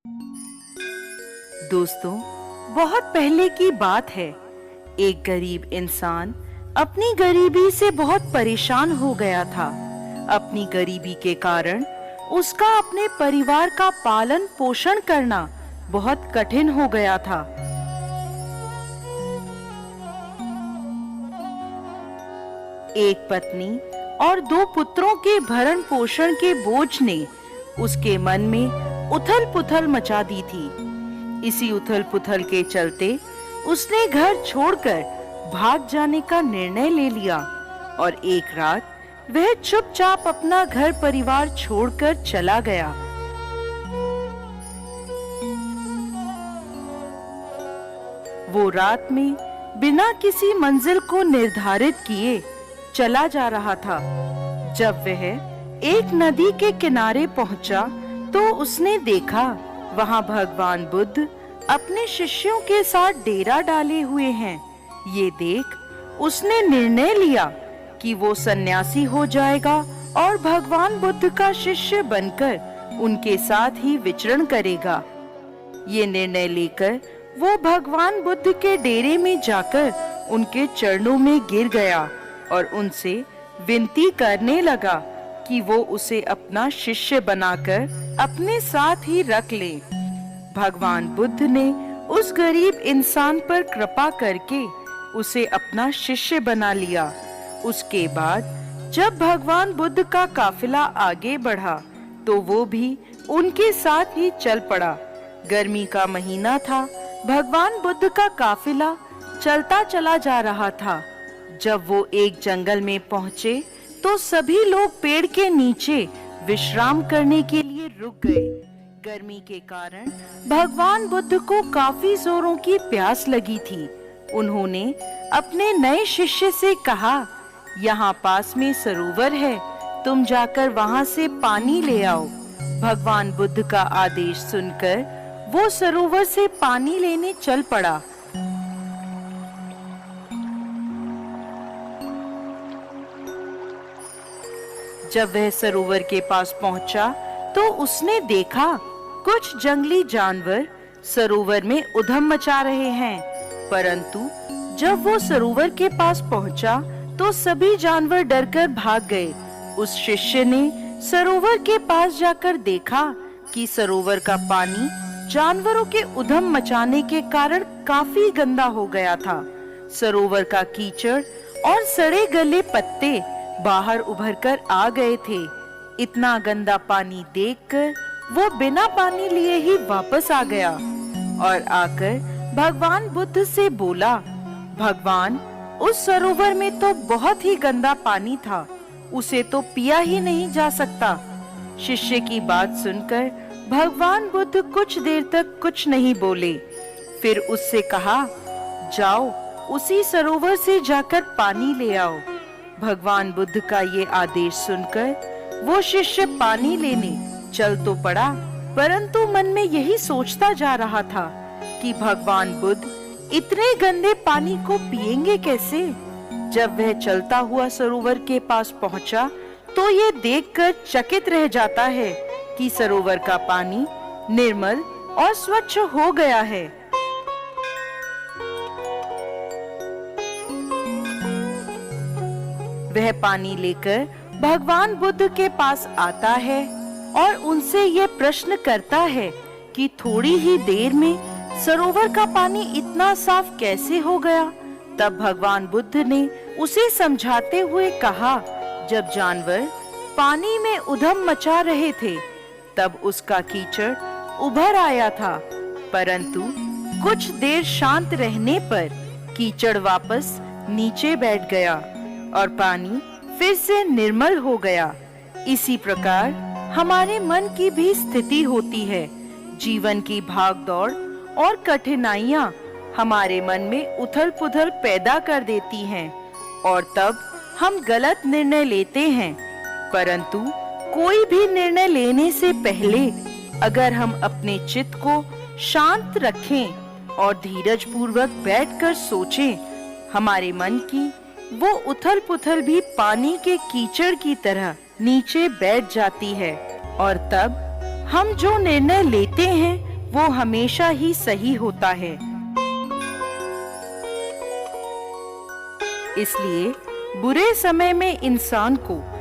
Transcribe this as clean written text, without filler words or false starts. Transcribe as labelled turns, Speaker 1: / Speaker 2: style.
Speaker 1: दोस्तों, बहुत पहले की बात है। एक गरीब इंसान अपनी गरीबी से बहुत परेशान हो गया था। अपनी गरीबी के कारण उसका अपने परिवार का पालन पोषण करना बहुत कठिन हो गया था। एक पत्नी और 2 पुत्रों के भरण पोषण के बोझ ने उसके मन में उथल-पुथल मचा दी थी। इसी उथल-पुथल के चलते उसने घर छोड़कर भाग जाने का निर्णय ले लिया और एक रात वह चुपचाप अपना घर परिवार छोड़कर चला गया। वो रात में बिना किसी मंजिल को निर्धारित किए चला जा रहा था। जब वह एक नदी के किनारे पहुंचा तो उसने देखा वहां भगवान बुद्ध अपने शिष्यों के साथ डेरा डाले हुए हैं। ये देख उसने निर्णय लिया कि वो सन्यासी हो जाएगा और भगवान बुद्ध का शिष्य बनकर उनके साथ ही विचरण करेगा। ये निर्णय लेकर वो भगवान बुद्ध के डेरे में जाकर उनके चरणों में गिर गया और उनसे विनती करने लगा कि वो उसे अपना शिष्य बनाकर अपने साथ ही रख ले। भगवान बुद्ध ने उस गरीब इंसान पर कृपा करके उसे अपना शिष्य बना लिया। उसके बाद जब भगवान बुद्ध का काफिला आगे बढ़ा तो वो भी उनके साथ ही चल पड़ा। गर्मी का महीना था। भगवान बुद्ध का काफिला चलता चला जा रहा था। जब वो एक जंगल में पहुंचे तो सभी लोग पेड़ के नीचे विश्राम करने के लिए रुक गए। गर्मी के कारण भगवान बुद्ध को काफी जोरों की प्यास लगी थी। उन्होंने अपने नए शिष्य से कहा, यहाँ पास में सरोवर है, तुम जाकर वहाँ से पानी ले आओ। भगवान बुद्ध का आदेश सुनकर वो सरोवर से पानी लेने चल पड़ा। जब वह सरोवर के पास पहुंचा तो उसने देखा कुछ जंगली जानवर सरोवर में उधम मचा रहे हैं। परंतु जब वो सरोवर के पास पहुंचा तो सभी जानवर डरकर भाग गए। उस शिष्य ने सरोवर के पास जाकर देखा कि सरोवर का पानी जानवरों के उधम मचाने के कारण काफी गंदा हो गया था। सरोवर का कीचड़ और सड़े गले पत्ते बाहर उभरकर आ गए थे। इतना गंदा पानी देखकर वो बिना पानी लिए ही वापस आ गया और आकर भगवान बुद्ध से बोला, भगवान, उस सरोवर में तो बहुत ही गंदा पानी था, उसे तो पिया ही नहीं जा सकता। शिष्य की बात सुनकर भगवान बुद्ध कुछ देर तक कुछ नहीं बोले। फिर उससे कहा, जाओ उसी सरोवर से जाकर पानी ले आओ। भगवान बुद्ध का ये आदेश सुनकर वो शिष्य पानी लेने चल तो पड़ा, परंतु मन में यही सोचता जा रहा था कि भगवान बुद्ध इतने गंदे पानी को पिएंगे कैसे। जब वह चलता हुआ सरोवर के पास पहुंचा तो ये देखकर चकित रह जाता है कि सरोवर का पानी निर्मल और स्वच्छ हो गया है। वह पानी लेकर भगवान बुद्ध के पास आता है और उनसे ये प्रश्न करता है कि थोड़ी ही देर में सरोवर का पानी इतना साफ कैसे हो गया। तब भगवान बुद्ध ने उसे समझाते हुए कहा, जब जानवर पानी में उधम मचा रहे थे तब उसका कीचड़ उभर आया था, परंतु कुछ देर शांत रहने पर कीचड़ वापस नीचे बैठ गया और पानी फिर से निर्मल हो गया। इसी प्रकार हमारे मन की भी स्थिति होती है। जीवन की भागदौड़ और कठिनाइयां हमारे मन में उथल-पुथल पैदा कर देती हैं और तब हम गलत निर्णय लेते हैं। परंतु कोई भी निर्णय लेने से पहले अगर हम अपने चित्त को शांत रखें और धीरज पूर्वक बैठकर सोचें, हमारे मन की वो उथल-पुथल भी पानी के कीचड़ की तरह नीचे बैठ जाती है और तब हम जो निर्णय लेते हैं वो हमेशा ही सही होता है। इसलिए बुरे समय में इंसान को